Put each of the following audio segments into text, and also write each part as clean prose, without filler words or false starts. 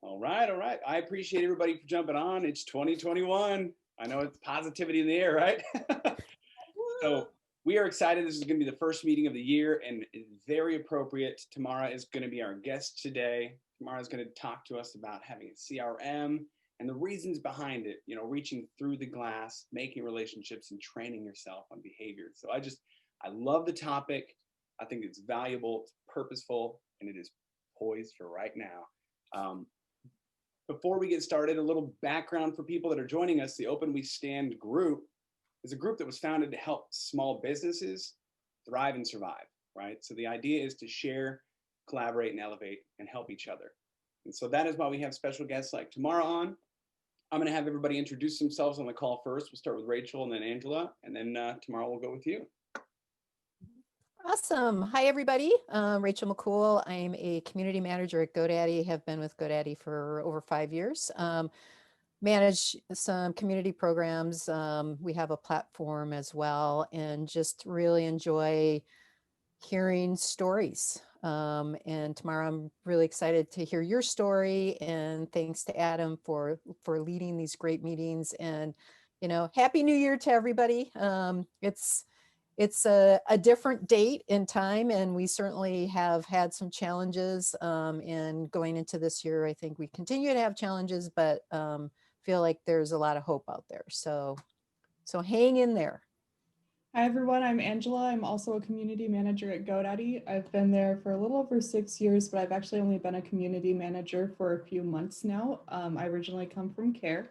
All right, all right. I appreciate everybody for jumping on. It's 2021. I know it's positivity in the air, right? So we are excited. This is going to be the first meeting of the year, and it's very appropriate. Tamara is going to be our guest today. Tamara is going to talk to us about having a CRM and the reasons behind it, reaching through the glass, making relationships, and training yourself on behavior. So I love the topic. I think it's valuable, it's purposeful, and it is poised for right now. Before we get started, a little background for people that are joining us. The Open We Stand group is a group that was founded to help small businesses thrive and survive, right? So the idea is to share, collaborate, and elevate and help each other. And so that is why we have special guests like Tamara on. I'm going to have everybody introduce themselves on the call first. We'll start with Rachel and then Angela, and then Tamara will go with you. Awesome. Hi, everybody. Rachel McCool. I'm a community manager at GoDaddy. Have been with GoDaddy for over 5 years. Manage some community programs. We have a platform as well, and just really enjoy hearing stories. And Tamara, I'm really excited to hear your story, and thanks to Adam for leading these great meetings. And Happy New Year to everybody. It's a different date in time, and we certainly have had some challenges. And going into this year, I think we continue to have challenges, but feel like there's a lot of hope out there. So hang in there. Hi, everyone. I'm Angela. I'm also a community manager at GoDaddy. I've been there for a little over 6 years, but I've actually only been a community manager for a few months now. I originally come from Care.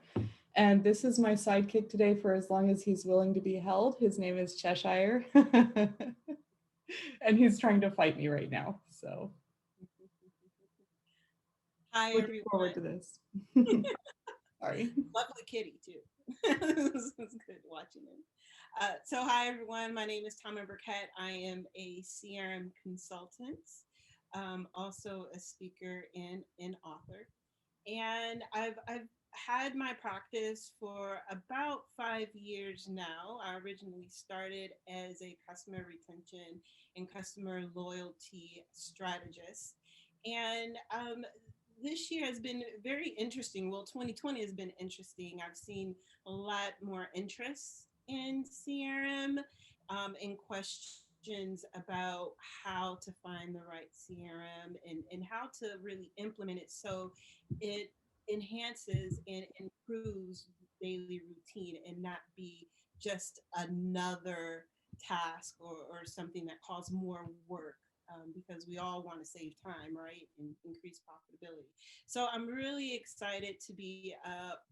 And this is my sidekick today for as long as he's willing to be held. His name is Cheshire. And he's trying to fight me right now. So hi, looking everyone. forward to this. Sorry. Lovely kitty too. It's good watching him. So hi, everyone. My name is Tamara Burkett. I am a CRM consultant, also a speaker and an author. And I've had my practice for about 5 years now. I originally started as a customer retention and customer loyalty strategist. And this year has been very interesting. Well, 2020 has been interesting. I've seen a lot more interest in CRM and questions about how to find the right CRM and how to really implement it so it enhances and improves daily routine and not be just another task or something that causes more work. Because we all want to save time, right, and increase profitability. So I'm really excited to be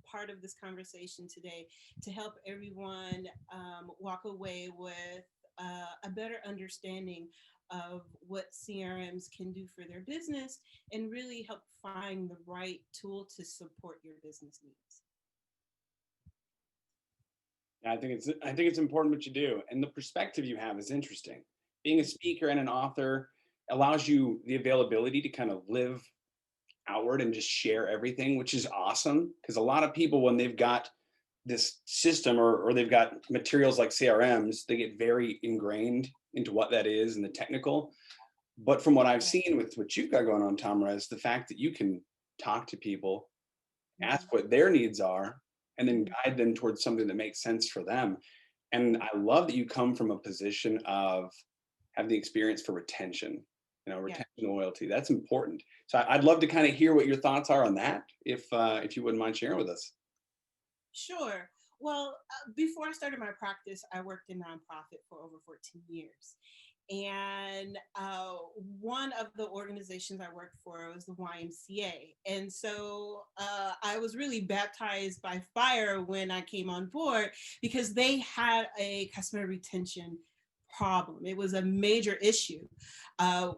part of this conversation today to help everyone walk away with a better understanding of what CRMs can do for their business and really help find the right tool to support your business needs. Yeah, I think it's important what you do, and the perspective you have is interesting. Being a speaker and an author allows you the availability to kind of live outward and just share everything, which is awesome. Because a lot of people, when they've got this system or they've got materials like CRMs, they get very ingrained into what that is and the technical. But from what I've seen with what you've got going on, Tamara, is the fact that you can talk to people, ask what their needs are, and then guide them towards something that makes sense for them. And I love that you come from a position of have the experience for retention, retention loyalty. That's important. So I'd love to kind of hear what your thoughts are on that, if you wouldn't mind sharing with us. Sure. Well, before I started my practice, I worked in nonprofit for over 14 years. And one of the organizations I worked for was the YMCA. And so I was really baptized by fire when I came on board because they had a customer retention problem. It was a major issue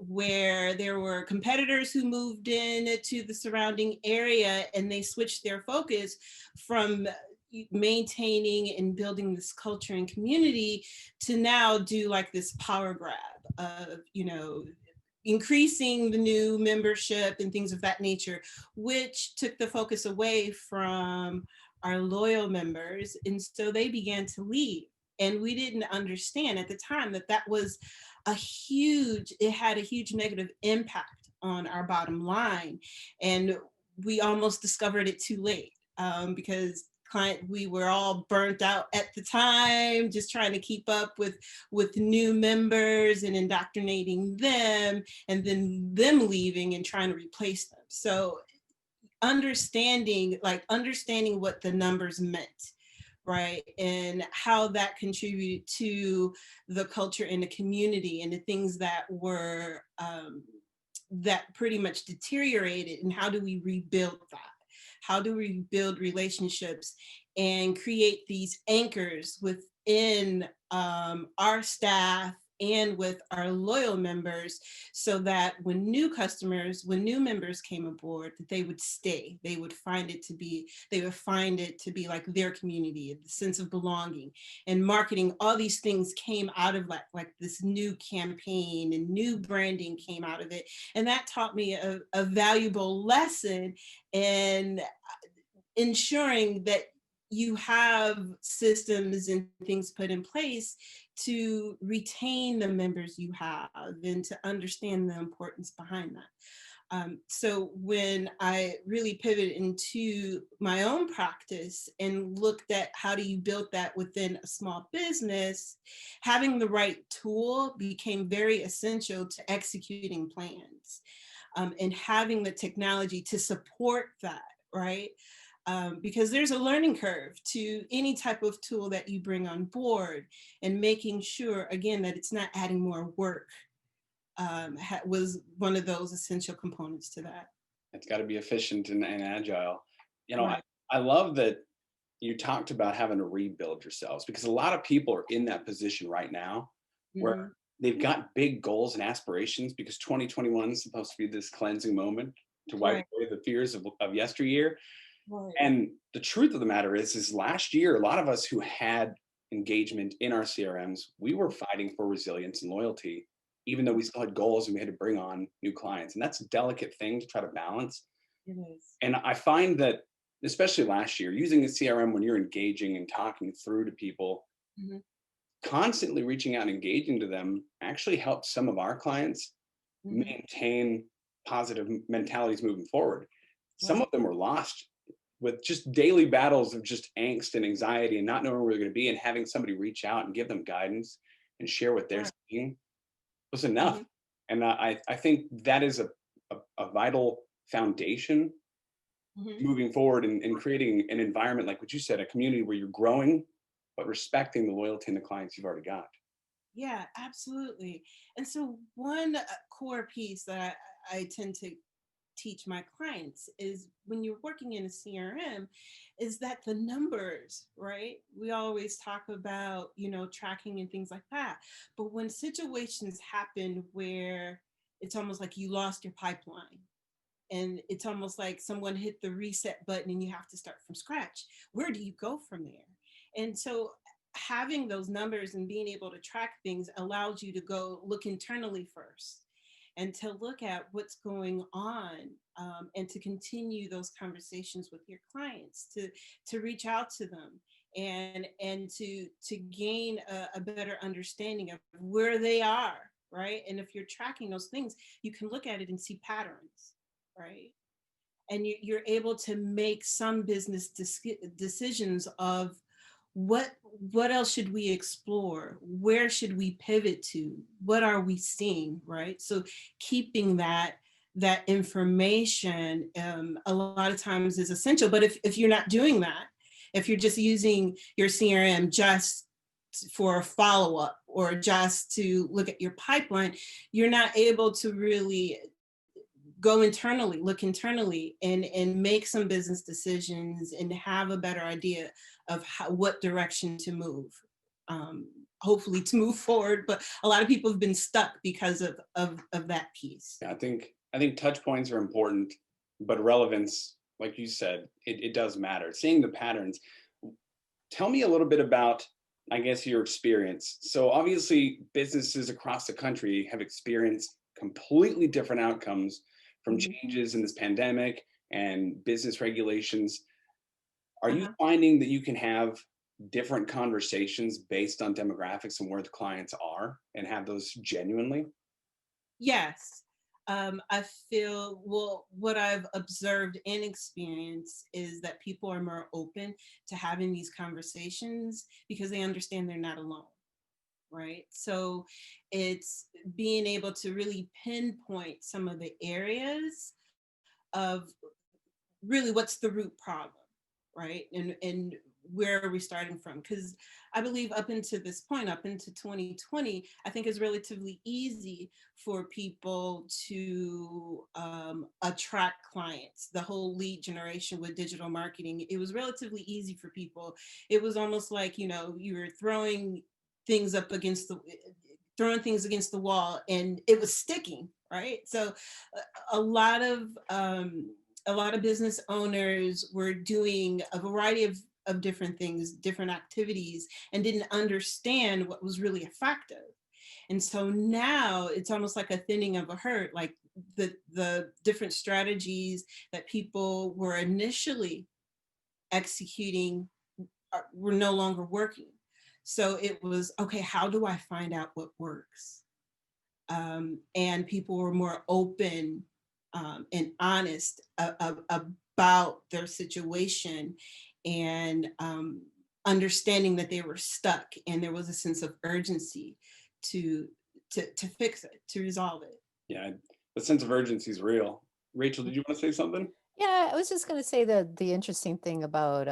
where there were competitors who moved in to the surrounding area and they switched their focus from maintaining and building this culture and community to now do like this power grab of, increasing the new membership and things of that nature, which took the focus away from our loyal members. And so they began to leave. And we didn't understand at the time that was it had a huge negative impact on our bottom line. And we almost discovered it too late, because we were all burnt out at the time, just trying to keep up with new members and indoctrinating them, and then them leaving and trying to replace them. So understanding what the numbers meant, right, and how that contributed to the culture in the community, and the things that were that pretty much deteriorated, and how do we rebuild that? How do we build relationships and create these anchors within our staff and with our loyal members, so that when new members came aboard, that they would stay, they would find it to be like their community, the sense of belonging. And marketing, all these things came out of like this new campaign, and new branding came out of it. And that taught me a valuable lesson in ensuring that you have systems and things put in place to retain the members you have, and to understand the importance behind that. So when I really pivoted into my own practice and looked at how do you build that within a small business, having the right tool became very essential to executing plans, and having the technology to support that, right? Because there's a learning curve to any type of tool that you bring on board, and making sure, again, that it's not adding more work was one of those essential components to that. It's got to be efficient and agile. Right. I love that you talked about having to rebuild yourselves, because a lot of people are in that position right now where they've got big goals and aspirations, because 2021 is supposed to be this cleansing moment to wipe away the fears of yesteryear. Right. And the truth of the matter is last year, a lot of us who had engagement in our CRMs, we were fighting for resilience and loyalty, even though we still had goals and we had to bring on new clients. And that's a delicate thing to try to balance. It is. And I find that, especially last year, using a CRM when you're engaging and talking through to people, constantly reaching out and engaging to them actually helped some of our clients maintain positive mentalities moving forward. Some of them were lost with just daily battles of just angst and anxiety and not knowing where they're going to be, and having somebody reach out and give them guidance and share what they're seeing was enough. And I think that is a vital foundation moving forward, and creating an environment, like what you said, a community where you're growing, but respecting the loyalty and the clients you've already got. Yeah, absolutely. And so one core piece that I tend to teach my clients is, when you're working in a CRM, is that the numbers, right? We always talk about, tracking and things like that. But when situations happen where it's almost like you lost your pipeline, and it's almost like someone hit the reset button and you have to start from scratch, where do you go from there? And so having those numbers and being able to track things allows you to go look internally first, and to look at what's going on, and to continue those conversations with your clients, to reach out to them, and to gain a better understanding of where they are, right? And if you're tracking those things, you can look at it and see patterns, right? And you're able to make some business decisions of what else should we explore? Where should we pivot to? What are we seeing, right? So keeping that information a lot of times is essential. But if you're not doing that, if you're just using your CRM just for a follow-up, or just to look at your pipeline, you're not able to really look internally, and make some business decisions, and have a better idea of what direction to move, hopefully to move forward. But a lot of people have been stuck because of that piece. Yeah, I think touch points are important, but relevance, like you said, it does matter. Seeing the patterns. Tell me a little bit about, I guess, your experience. So obviously businesses across the country have experienced completely different outcomes from changes in this pandemic and business regulations. Are you finding that you can have different conversations based on demographics and where the clients are, and have those genuinely? Yes. I feel, well, what I've observed and experienced is that people are more open to having these conversations because they understand they're not alone, right? So it's being able to really pinpoint some of the areas of really what's the root problem, right? And where are we starting from? Because I believe up into this point, up into 2020, I think it's relatively easy for people to attract clients. The whole lead generation with digital marketing, it was relatively easy for people. It was almost like, you know, you were throwing things up against the throwing things against the wall and it was sticking, right? So a lot of business owners were doing a variety of different things, different activities, and didn't understand what was really effective. And so now it's almost like a thinning of a herd, like the different strategies that people were initially executing were no longer working. So it was, okay, how do I find out what works? And people were more open and honest about their situation, and understanding that they were stuck, and there was a sense of urgency to fix it, to resolve it. Yeah, the sense of urgency is real. Rachel, did you want to say something? Yeah, I was just going to say that the interesting thing about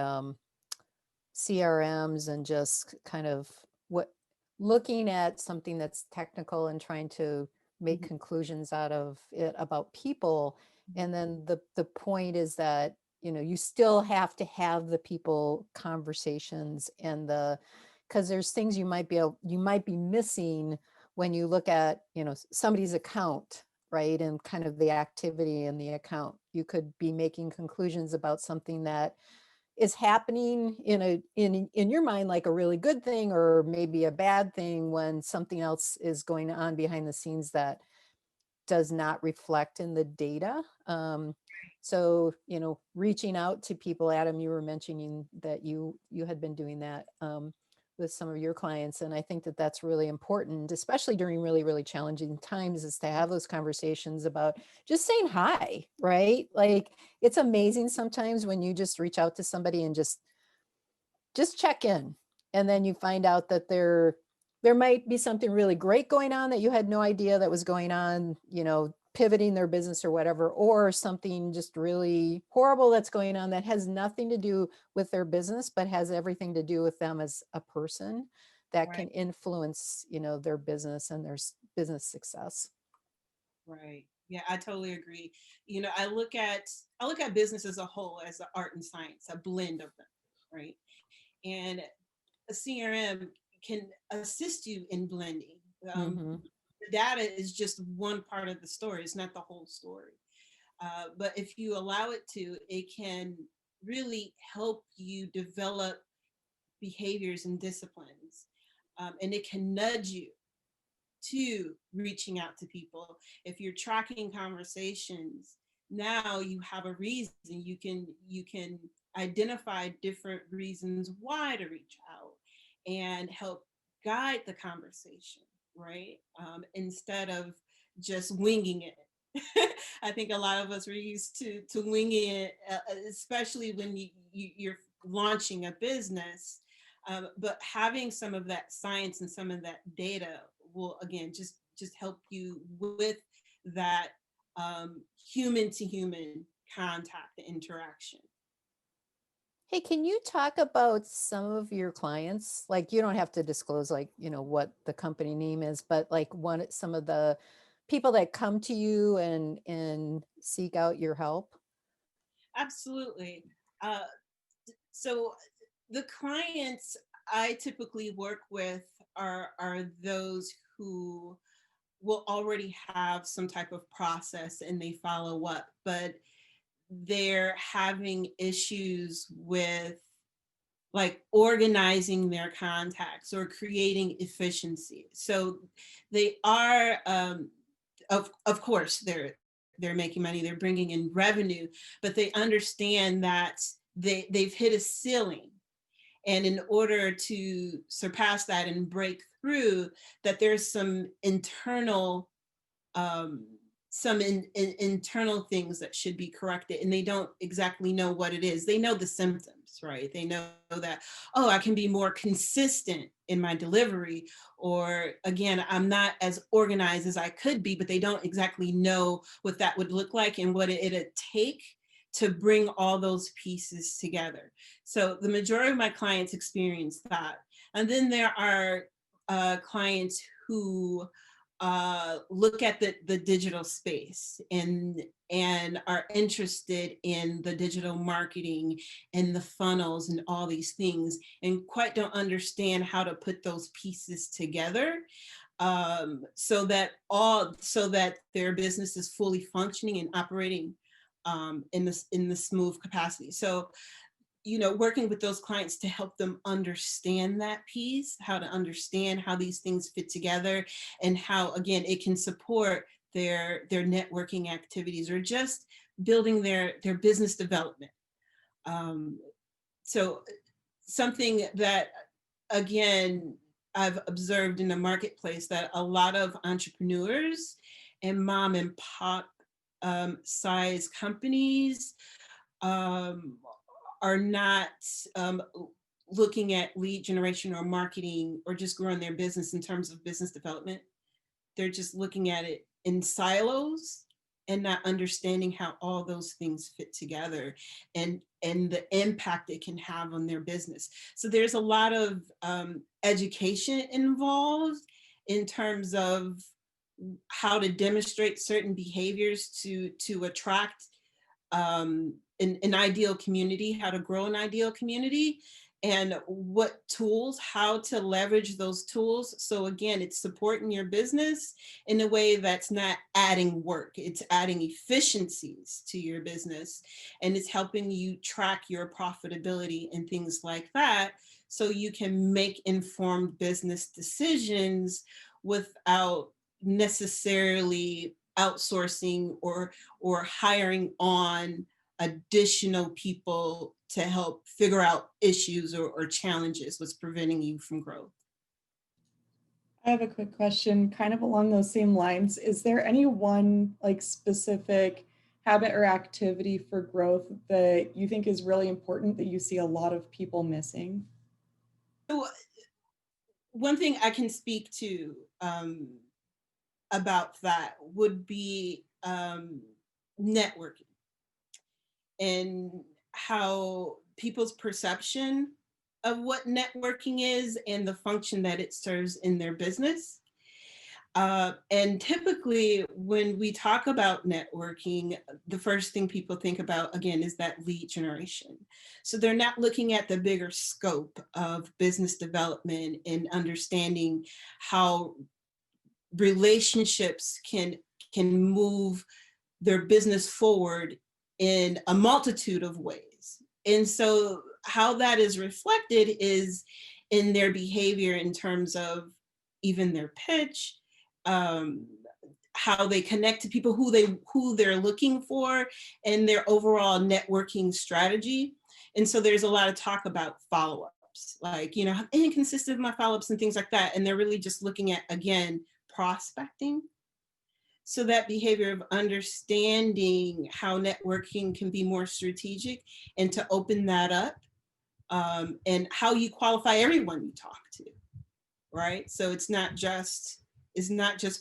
CRMs and just kind of looking at something that's technical and trying to make Mhm. conclusions out of it about people. And then the point is that, you know, you still have to have the people conversations and because there's things you might be missing when you look at, you know, somebody's account, right? And kind of the activity in the account. You could be making conclusions about something that is happening in your mind like a really good thing or maybe a bad thing when something else is going on behind the scenes that does not reflect in the data. So, you know, reaching out to people, Adam, you were mentioning that you had been doing that with some of your clients. And I think that that's really important, especially during really, really challenging times, is to have those conversations about just saying hi, right? Like, it's amazing sometimes when you just reach out to somebody and just check in. And then you find out that there might be something really great going on that you had no idea that was going on, you know, pivoting their business or whatever, or something just really horrible that's going on that has nothing to do with their business, but has everything to do with them as a person that Right. can influence, you know, their business and their business success. Right. Yeah, I totally agree. You know, I look at business as a whole, as an art and science, a blend of them, right? And a CRM can assist you in blending. Mm-hmm. The data is just one part of the story. It's not the whole story. But if you allow it to, it can really help you develop behaviors and disciplines. And it can nudge you to reaching out to people. If you're tracking conversations, now you have a reason. You can identify different reasons why to reach out and help guide the conversation, right? Instead of just winging it. I think a lot of us are used to winging it, especially when you're launching a business. But having some of that science and some of that data will, again, just help you with that human to human contact, the interaction. Hey, can you talk about some of your clients? Like, you don't have to disclose, like, you know, what the company name is, but like some of the people that come to you and seek out your help. Absolutely. So the clients I typically work with are those who will already have some type of process and they follow up, but they're having issues with like organizing their contacts or creating efficiency. So they are, of course, they're making money, they're bringing in revenue, but they understand that they've hit a ceiling. And in order to surpass that and break through, that there's some internal some internal things that should be corrected, and they don't exactly know what it is. They know the symptoms, right? They know that, oh, I can be more consistent in my delivery, or again, I'm not as organized as I could be, but they don't exactly know what that would look like and what it'd take to bring all those pieces together. So the majority of my clients experience that. And then there are clients who look at the digital space and are interested in the digital marketing and the funnels and all these things, and quite don't understand how to put those pieces together, so that their business is fully functioning and operating in the smooth capacity. So, working with those clients to help them understand that piece, how to understand how these things fit together, and how, again, it can support their networking activities or just building their business development. So something that, again, I've observed in the marketplace, that a lot of entrepreneurs and mom and pop size companies are not looking at lead generation or marketing or just growing their business in terms of business development. They're just looking at it in silos and not understanding how all those things fit together and the impact it can have on their business. So there's a lot of education involved in terms of how to demonstrate certain behaviors to attract an ideal community, how to grow an ideal community, and what tools, how to leverage those tools. So again, it's supporting your business in a way that's not adding work, it's adding efficiencies to your business, and it's helping you track your profitability and things like that, so you can make informed business decisions without necessarily outsourcing or hiring on additional people to help figure out issues or challenges what's preventing you from growth. I have a quick question kind of along those same lines. Is there any one like specific habit or activity for growth that you think is really important that you see a lot of people missing? So one thing I can speak to about that would be networking, and how people's perception of what networking is and the function that it serves in their business. And typically when we talk about networking, the first thing people think about, again, is that lead generation. So they're not looking at the bigger scope of business development and understanding how relationships can move their business forward in a multitude of ways. And so how that is reflected is in their behavior in terms of even their pitch, how they connect to people, who they're looking for, and their overall networking strategy. And so there's a lot of talk about follow-ups, like, how inconsistent my follow-ups and things like that. And they're really just looking at, again, prospecting. So that behavior of understanding how networking can be more strategic and to open that up, and how you qualify everyone you talk to, right? So it's not just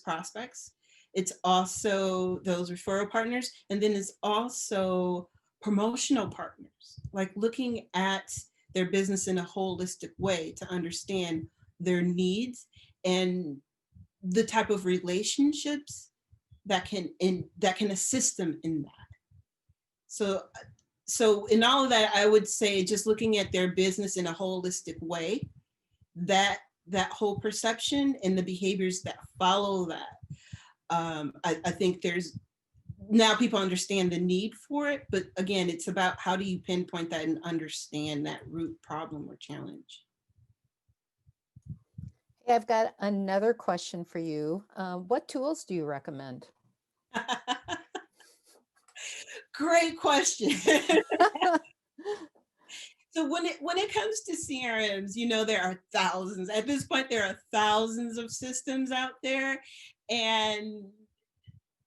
prospects, it's also those referral partners, and then it's also promotional partners, like looking at their business in a holistic way to understand their needs and the type of relationships that can assist them in that. So in all of that, I would say just looking at their business in a holistic way, that whole perception and the behaviors that follow that. I think there's now people understand the need for it, but again, it's about how do you pinpoint that and understand that root problem or challenge. Hey, I've got another question for you. What tools do you recommend? Great question. So when it comes to CRMs, there are thousands. At this point, there are thousands of systems out there. And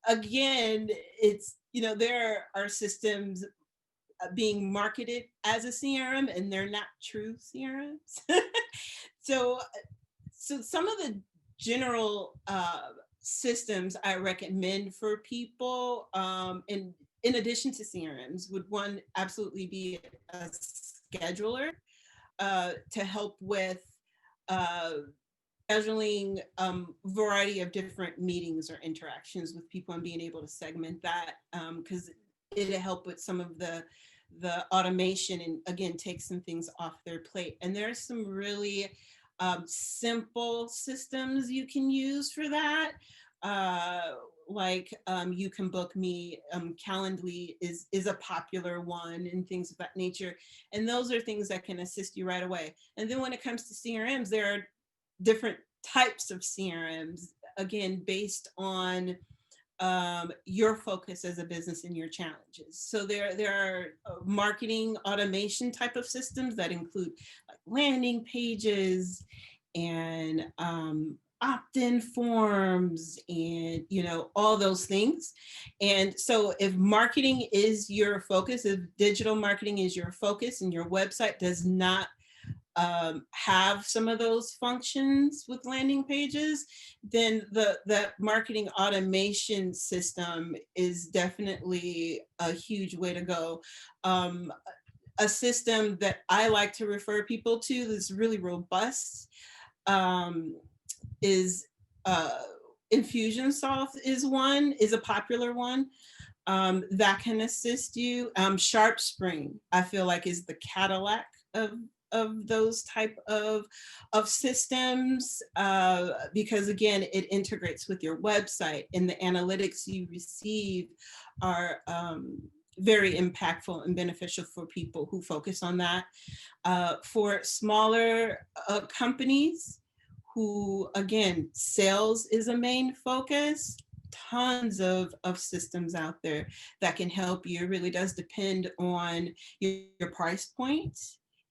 again, it's, there are systems being marketed as a CRM and they're not true CRMs. So, some of the general systems I recommend for people, in addition to CRMs, would one absolutely be a scheduler to help with scheduling variety of different meetings or interactions with people and being able to segment that, because it'll help with some of the automation and again take some things off their plate. And there's some really simple systems you can use for that. Like You Can Book Me, Calendly is a popular one, and things of that nature. And those are things that can assist you right away. And then when it comes to CRMs, there are different types of CRMs, again, based on your focus as a business and your challenges. So there are marketing automation type of systems that include like landing pages and opt-in forms and all those things. And so if marketing is your focus, if digital marketing is your focus and your website does not have some of those functions with landing pages, then the marketing automation system is definitely a huge way to go. A system that I like to refer people to that's really robust is Infusionsoft is a popular one that can assist you. SharpSpring, I feel like, is the Cadillac of those type of systems, because again, it integrates with your website and the analytics you receive are very impactful and beneficial for people who focus on that. For smaller companies who, again, sales is a main focus, tons of systems out there that can help you. It really does depend on your price point.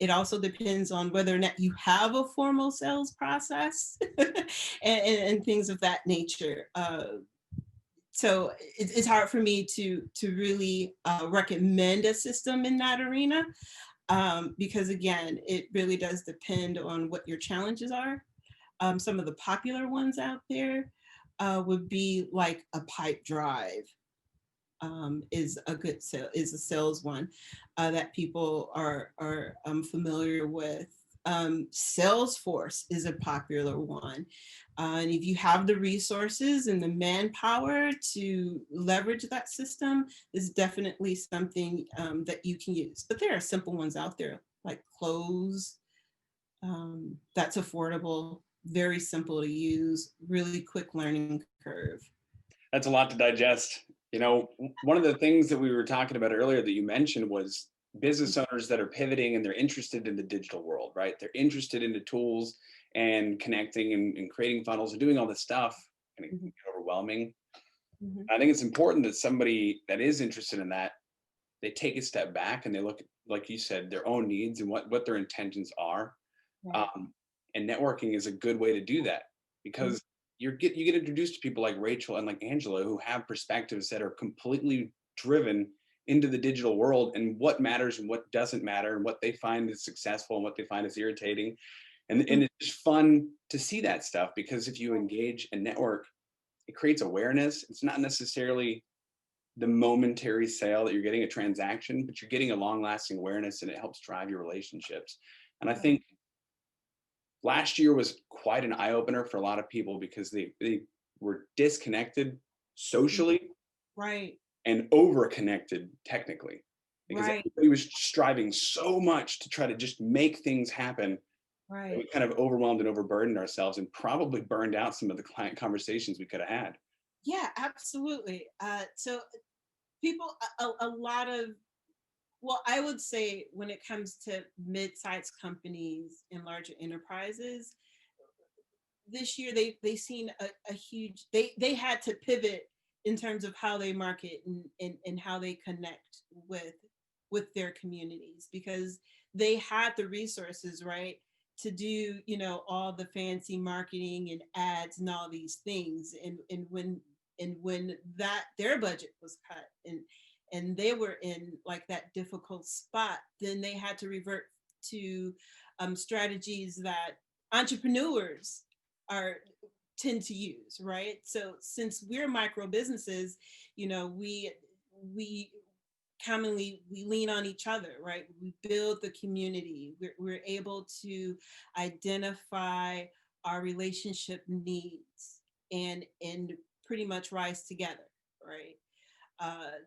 It also depends on whether or not you have a formal sales process and things of that nature. So it's hard for me to really recommend a system in that arena, because again, it really does depend on what your challenges are. Some of the popular ones out there would be like a Pipedrive. Is a sales one that people are familiar with. Salesforce is a popular one. And if you have the resources and the manpower to leverage that system, is definitely something that you can use. But there are simple ones out there like Close, that's affordable, very simple to use, really quick learning curve. That's a lot to digest. One of the things that we were talking about earlier that you mentioned was business owners that are pivoting and they're interested in the digital world, right? They're interested in the tools and connecting and creating funnels and doing all this stuff, and it can get overwhelming. Mm-hmm. I think it's important that somebody that is interested in that, they take a step back and they look at, like you said, their own needs and what their intentions are. Right. And networking is a good way to do that, because you get introduced to people like Rachel and like Angela who have perspectives that are completely driven into the digital world and what matters and what doesn't matter and what they find is successful and what they find is irritating. And it's just fun to see that stuff, because if you engage and network, it creates awareness. It's not necessarily the momentary sale that you're getting, a transaction, but you're getting a long-lasting awareness, and it helps drive your relationships. And I think last year was quite an eye-opener for a lot of people, because they were disconnected socially, right, and over-connected technically, because right, everybody was striving so much to try to just make things happen. right. We kind of overwhelmed and overburdened ourselves and probably burned out some of the client conversations we could have had. Yeah, absolutely. So people, a lot of, well, I would say when it comes to mid-sized companies and larger enterprises, this year they've seen a huge, they had to pivot in terms of how they market and how they connect with their communities, because they had the resources, right, to do, all the fancy marketing and ads and all these things. And when and when their budget was cut and they were in like that difficult spot, then they had to revert to strategies that entrepreneurs tend to use, right? So since we're micro businesses, we commonly we lean on each other, right? We build the community. We're able to identify our relationship needs and pretty much rise together, right?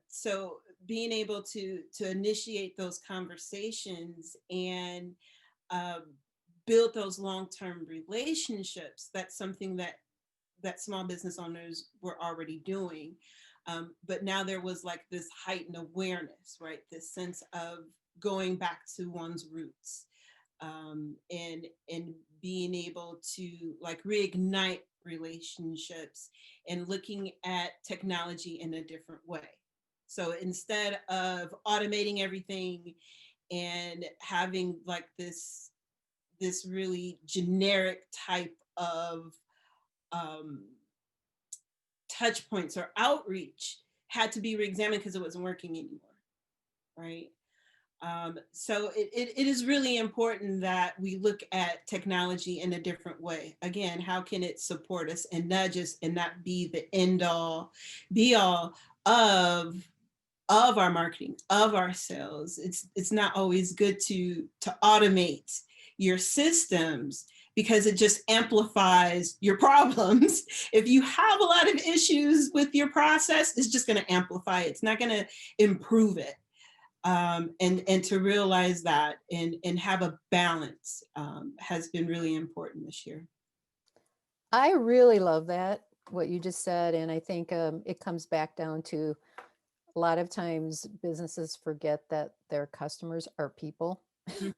So being able to initiate those conversations and uh, build those long-term relationships, that's something that small business owners were already doing. But now there was like this heightened awareness, right? This sense of going back to one's roots, and being able to like reignite relationships and looking at technology in a different way. So instead of automating everything and having like this really generic type of um, touch points or outreach had to be reexamined because it wasn't working anymore, right? So it is really important that we look at technology in a different way. Again, how can it support us and nudge us and not be the end all, be all of our marketing, of our sales? It's not always good to automate your systems because it just amplifies your problems. If you have a lot of issues with your process, it's just going to amplify it. It's not going to improve it. And to realize that and have a balance has been really important this year. I really love that, what you just said. And I think it comes back down to a lot of times businesses forget that their customers are people. Mm-hmm.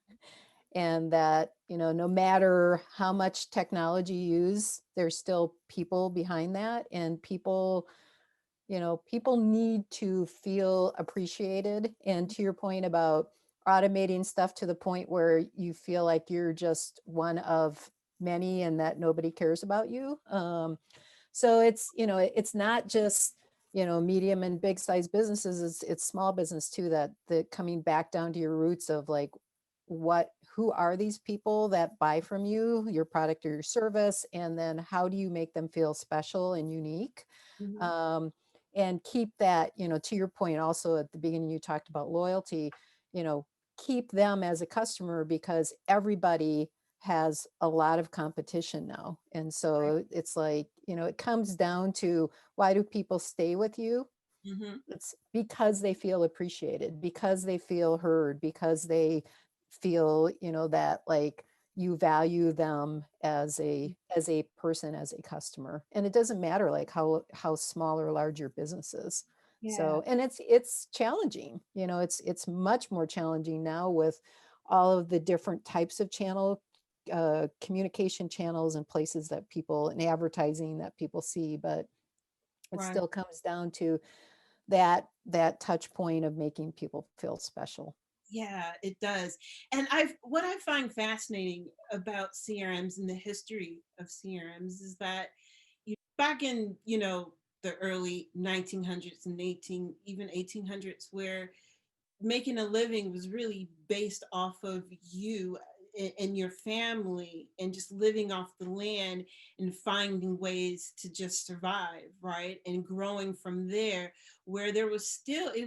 And that, no matter how much technology you use, there's still people behind that. And people need to feel appreciated. And to your point about automating stuff to the point where you feel like you're just one of many and that nobody cares about you. So it's not just, medium and big size businesses, it's small business too, that coming back down to your roots of like, who are these people that buy from you, your product or your service? And then how do you make them feel special and unique? Mm-hmm. And keep that, to your point also at the beginning, you talked about loyalty, keep them as a customer because everybody has a lot of competition now. And so it's like, it comes down to, why do people stay with you? Mm-hmm. It's because they feel appreciated, because they feel heard, because they feel, that like you value them as a person, as a customer. And it doesn't matter like how small or large your business is. Yeah. So, and it's challenging, it's much more challenging now with all of the different types of communication channels and places that people, and advertising that people see, but it still comes down to that touch point of making people feel special. Yeah, it does. And what I find fascinating about CRMs and the history of CRMs is that back in, the early 1900s and even 1800s, where making a living was really based off of you and your family and just living off the land and finding ways to just survive, right? And growing from there, where it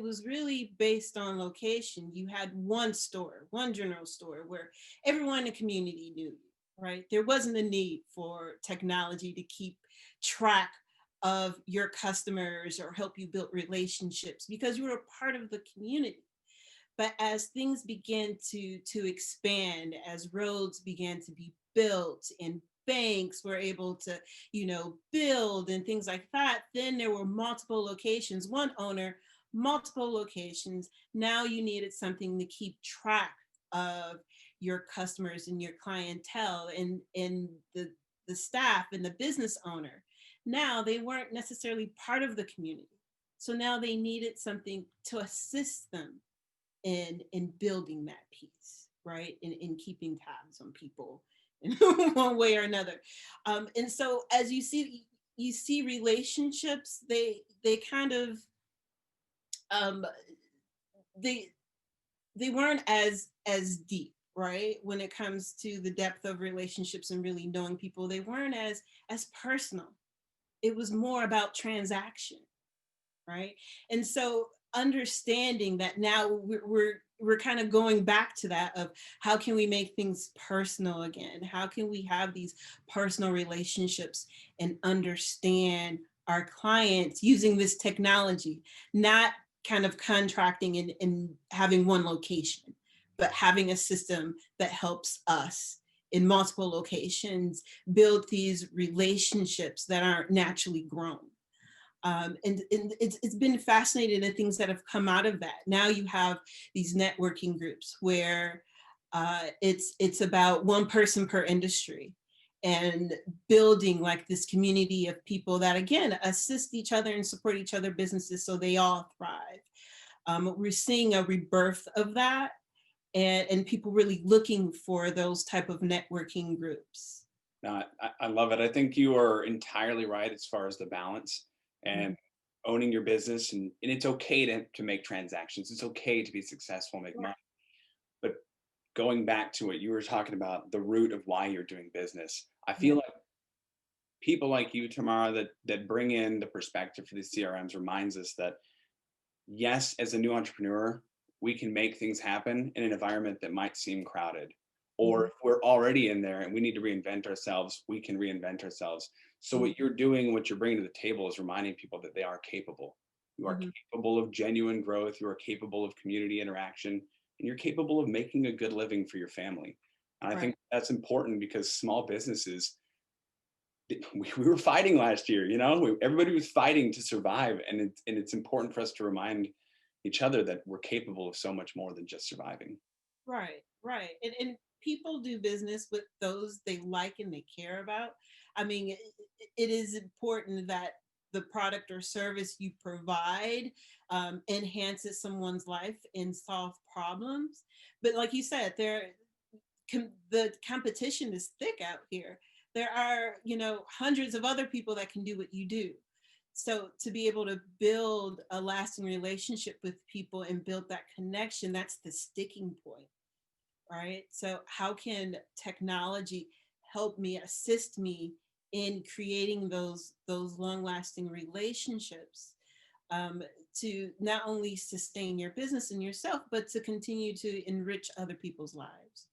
was really based on location. You had one store, one general store where everyone in the community knew you, right? There wasn't a need for technology to keep track of your customers or help you build relationships because you were a part of the community. But as things began to expand, as roads began to be built and banks were able to, build and things like that, then there were multiple locations, one owner, multiple locations. Now you needed something to keep track of your customers and your clientele and the staff and the business owner. Now they weren't necessarily part of the community. So now they needed something to assist them in building that piece, right? In keeping tabs on people in one way or another. And so as you see, you see relationships, they kind of, they weren't as deep, right? When it comes to the depth of relationships and really knowing people, they weren't as personal. It was more about transaction, right? And so understanding that now we're kind of going back to that of how can we make things personal again? How can we have these personal relationships and understand our clients using this technology, not kind of contracting and having one location, but having a system that helps us in multiple locations build these relationships that aren't naturally grown. And it's been fascinating, the things that have come out of that. Now you have these networking groups where it's about one person per industry, and building like this community of people that, again, assist each other and support each other businesses so they all thrive. We're seeing a rebirth of that, and people really looking for those type of networking groups. No, I love it. I think you are entirely right as far as the balance and owning your business. And it's okay to make transactions. It's okay to be successful, make money. But going back to what you were talking about, the root of why you're doing business, I feel like people like you, Tamara, that bring in the perspective for the CRMs reminds us that, yes, as a new entrepreneur, we can make things happen in an environment that might seem crowded. Or if we're already in there and we need to reinvent ourselves, we can reinvent ourselves. So what you're doing, what you're bringing to the table is reminding people that they are capable. You are capable of genuine growth. You are capable of community interaction, and you're capable of making a good living for your family. And I think that's important because small businesses, we were fighting last year, everybody was fighting to survive. And it's important for us to remind each other that we're capable of so much more than just surviving. Right. And people do business with those they like and they care about. I mean, it is important that the product or service you provide enhances someone's life and solve problems. But like you said, the competition is thick out here. There are, hundreds of other people that can do what you do. So to be able to build a lasting relationship with people and build that connection, that's the sticking point. Right? So how can technology help me, assist me in creating those long-lasting relationships, to not only sustain your business and yourself, but to continue to enrich other people's lives?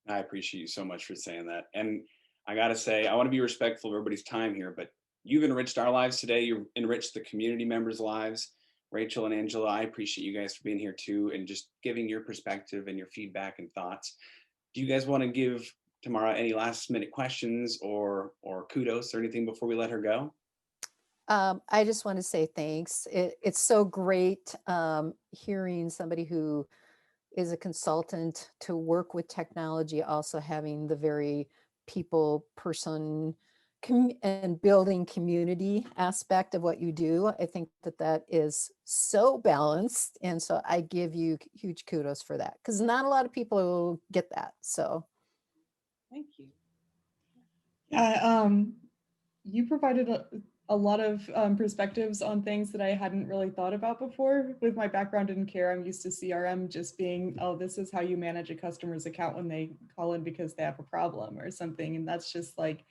I appreciate you so much for saying that. And I got to say, I want to be respectful of everybody's time here, but you've enriched our lives today. You've enriched the community members' lives. Rachel and Angela, I appreciate you guys for being here too and just giving your perspective and your feedback and thoughts. Do you guys want to give Tamara any last minute questions or kudos or anything before we let her go? I just want to say thanks. It's so great hearing somebody who is a consultant to work with technology, also having the very people person and building community aspect of what you do. I think that is so balanced. And so I give you huge kudos for that, because not a lot of people get that. So thank you. Yeah, you provided a lot of perspectives on things that I hadn't really thought about before. With my background in care, I'm used to CRM just being, oh, this is how you manage a customer's account when they call in because they have a problem or something. And that's just like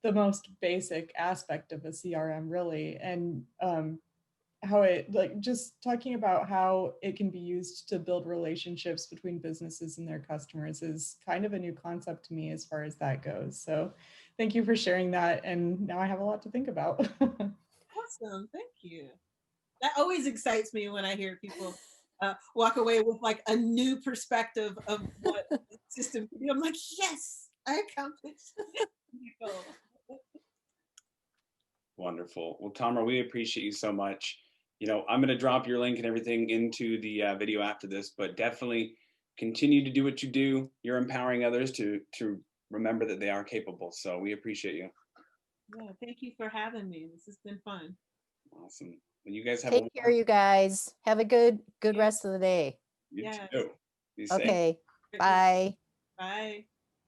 the most basic aspect of a CRM, really. And how it, like, just talking about how it can be used to build relationships between businesses and their customers is kind of a new concept to me as far as that goes. So thank you for sharing that. And now I have a lot to think about. Awesome. Thank you. That always excites me when I hear people walk away with like a new perspective of what the system can do. I'm like, yes, I accomplished it. Wonderful. Well, Tamara, we appreciate you so much. I'm going to drop your link and everything into the video after this, but definitely continue to do what you do. You're empowering others to remember that they are capable. So we appreciate you. Yeah, thank you for having me. This has been fun. Awesome. And you guys have take care, you guys. Have a good rest of the day. You too. Be safe. Okay. Bye. Bye.